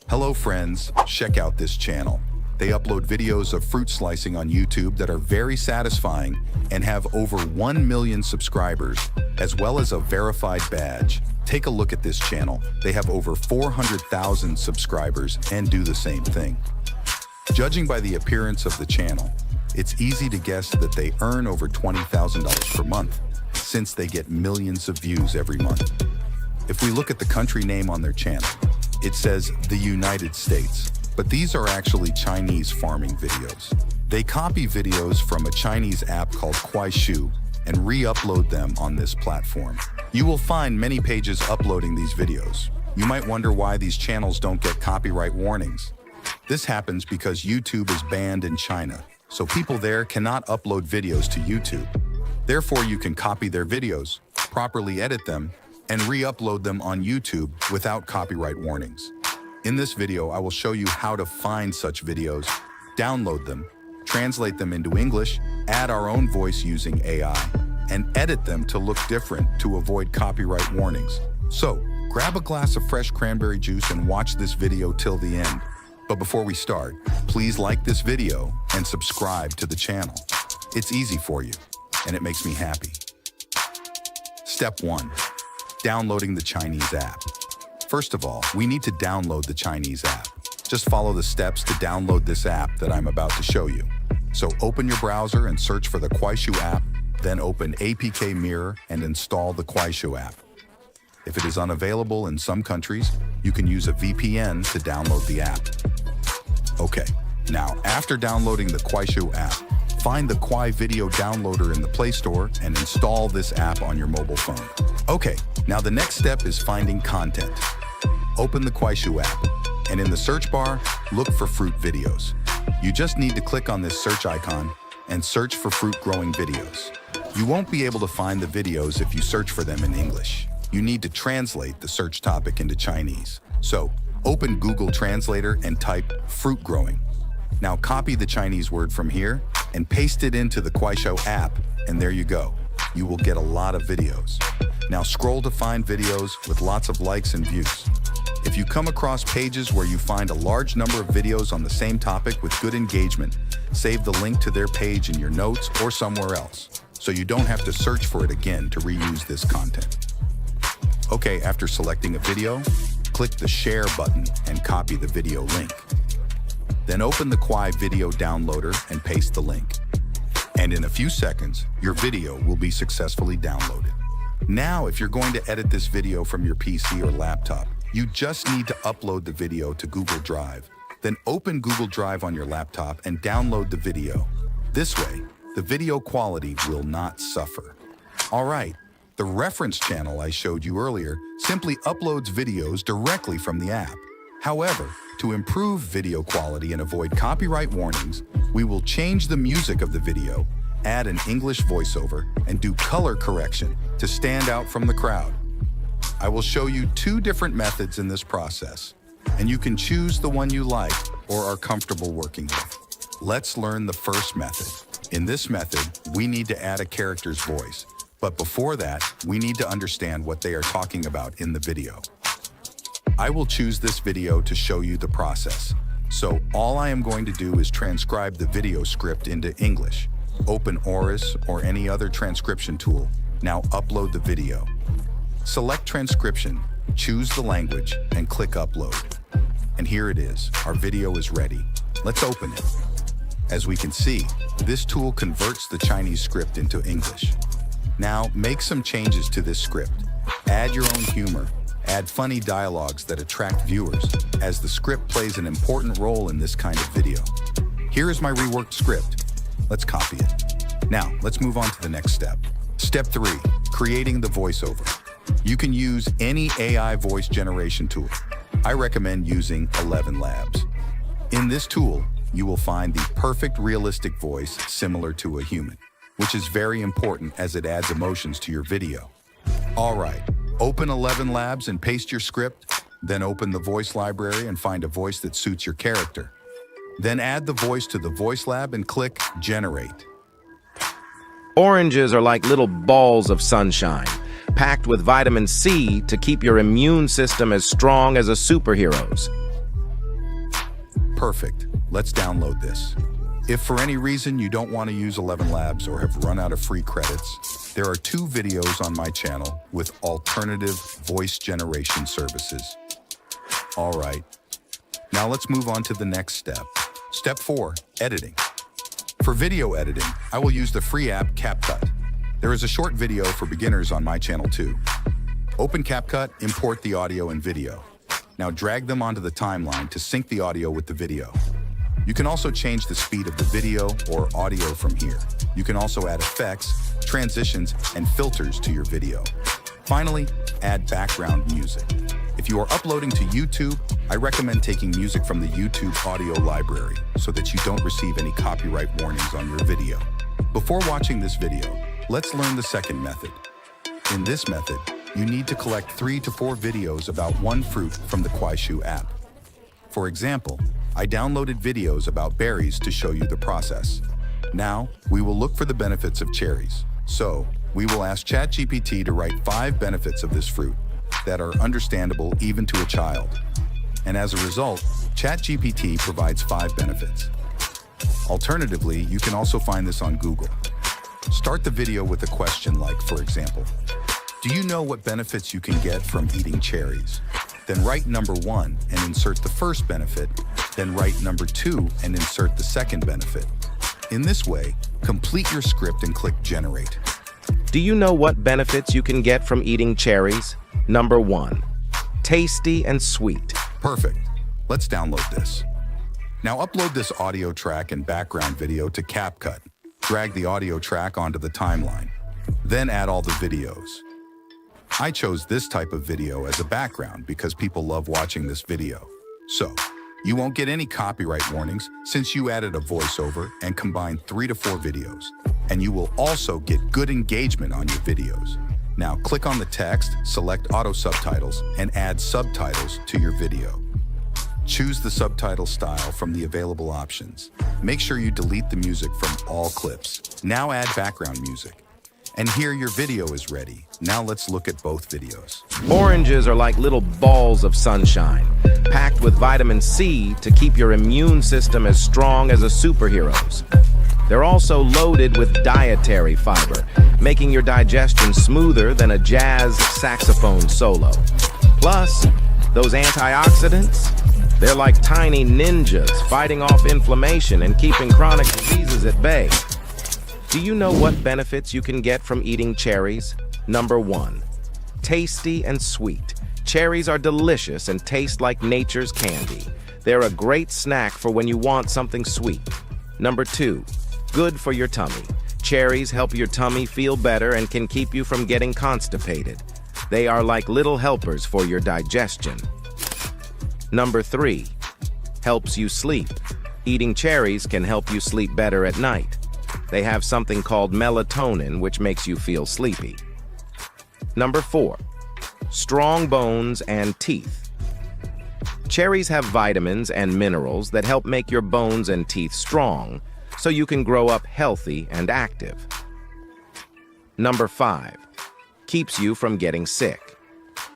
Hello friends, check out this channel. They upload videos of fruit slicing on YouTube that are very satisfying and have over 1 million subscribers, as well as a verified badge. Take a look at this channel. They have over 400,000 subscribers and do the same thing. Judging by the appearance of the channel, it's easy to guess that they earn over $20,000 per month, since they get millions of views every month. If we look at the country name on their channel, it says the United States, but these are actually Chinese farming videos. They copy videos from a Chinese app called Kuaishou and re-upload them on this platform. You will find many pages uploading these videos. You might wonder why these channels don't get copyright warnings. This happens because YouTube is banned in China, so people there cannot upload videos to YouTube. Therefore, you can copy their videos, properly edit them, and re-upload them on YouTube without copyright warnings. In this video, I will show you how to find such videos, download them, translate them into English, add our own voice using AI, and edit them to look different to avoid copyright warnings. So, grab a glass of fresh cranberry juice and watch this video till the end. But before we start, please like this video and subscribe to the channel. It's easy for you, and it makes me happy. Step 1. Downloading the Chinese app. First of all, we need to download the Chinese app. Just follow the steps to download this app that I'm about to show you. So open your browser and search for the Kuaishou app, then open APK Mirror and install the Kuaishou app. If it is unavailable in some countries, you can use a VPN to download the app. Okay, now after downloading the Kuaishou app, find the Kuai video downloader in the Play Store and install this app on your mobile phone. Okay, now the next step is finding content. Open the Kuaishou app, and in the search bar, look for fruit videos. You just need to click on this search icon and search for fruit growing videos. You won't be able to find the videos if you search for them in English. You need to translate the search topic into Chinese. So, open Google Translator and type fruit growing. Now copy the Chinese word from here and paste it into the Kuaishou app, and there you go. You will get a lot of videos. Now scroll to find videos with lots of likes and views. If you come across pages where you find a large number of videos on the same topic with good engagement, save the link to their page in your notes or somewhere else, so you don't have to search for it again to reuse this content. Okay, after selecting a video, click the share button and copy the video link. Then open the Kuai video downloader and paste the link. And in a few seconds, your video will be successfully downloaded. Now, if you're going to edit this video from your PC or laptop, you just need to upload the video to Google Drive. Then open Google Drive on your laptop and download the video. This way, the video quality will not suffer. All right, the reference channel I showed you earlier simply uploads videos directly from the app. However, to improve video quality and avoid copyright warnings, we will change the music of the video, add an English voiceover, and do color correction to stand out from the crowd. I will show you 2 different methods in this process, and you can choose the one you like or are comfortable working with. Let's learn the first method. In this method, we need to add a character's voice, but before that, we need to understand what they are talking about in the video. I will choose this video to show you the process. So all I am going to do is transcribe the video script into English. Open Auris or any other transcription tool. Now upload the video. Select transcription, choose the language, and click upload. And here it is, our video is ready. Let's open it. As we can see, this tool converts the Chinese script into English. Now make some changes to this script. Add your own humor. Add funny dialogues that attract viewers, as the script plays an important role in this kind of video. Here is my reworked script. Let's copy it. Now, let's move on to the next step. Step 3, creating the voiceover. You can use any AI voice generation tool. I recommend using 11 Labs. In this tool, you will find the perfect realistic voice similar to a human, which is very important as it adds emotions to your video. All right. Open 11 Labs and paste your script, then open the voice library and find a voice that suits your character. Then add the voice to the voice lab and click Generate. Oranges are like little balls of sunshine, packed with vitamin C to keep your immune system as strong as a superhero's. Perfect. Let's download this. If for any reason you don't want to use 11 Labs or have run out of free credits, there are 2 videos on my channel with alternative voice generation services. All right, now let's move on to the next step. Step 4, editing. For video editing, I will use the free app CapCut. There is a short video for beginners on my channel too. Open CapCut, import the audio and video. Now drag them onto the timeline to sync the audio with the video. You can also change the speed of the video or audio from here. You can also add effects, transitions, and filters to your video. Finally, add background music. If you are uploading to YouTube, I recommend taking music from the YouTube audio library so that you don't receive any copyright warnings on your video. Before watching this video, let's learn the second method. In this method, you need to collect 3 to 4 videos about one fruit from the Kuaishou app. For example, I downloaded videos about berries to show you the process. Now, we will look for the benefits of cherries. So, we will ask ChatGPT to write 5 benefits of this fruit that are understandable even to a child. And as a result, ChatGPT provides 5 benefits. Alternatively, you can also find this on Google. Start the video with a question like, for example, do you know what benefits you can get from eating cherries? Then write number 1 and insert the first benefit, then write number 2 and insert the second benefit. In this way, complete your script and click Generate. Do you know what benefits you can get from eating cherries? Number 1, tasty and sweet. Perfect. Let's download this. Now upload this audio track and background video to CapCut. Drag the audio track onto the timeline. Then add all the videos. I chose this type of video as a background because people love watching this video. So, you won't get any copyright warnings since you added a voiceover and combined 3 to 4 videos. And you will also get good engagement on your videos. Now click on the text, select Auto Subtitles, and add subtitles to your video. Choose the subtitle style from the available options. Make sure you delete the music from all clips. Now add background music. And here your video is ready. Now let's look at both videos. Oranges are like little balls of sunshine, packed with vitamin C to keep your immune system as strong as a superhero's. They're also loaded with dietary fiber, making your digestion smoother than a jazz saxophone solo. Plus, those antioxidants, they're like tiny ninjas fighting off inflammation and keeping chronic diseases at bay. Do you know what benefits you can get from eating cherries? Number 1, tasty and sweet. Cherries are delicious and taste like nature's candy. They're a great snack for when you want something sweet. Number 2, good for your tummy. Cherries help your tummy feel better and can keep you from getting constipated. They are like little helpers for your digestion. Number 3, helps you sleep. Eating cherries can help you sleep better at night. They have something called melatonin, which makes you feel sleepy. Number 4, strong bones and teeth. Cherries have vitamins and minerals that help make your bones and teeth strong, so you can grow up healthy and active. Number 5, keeps you from getting sick.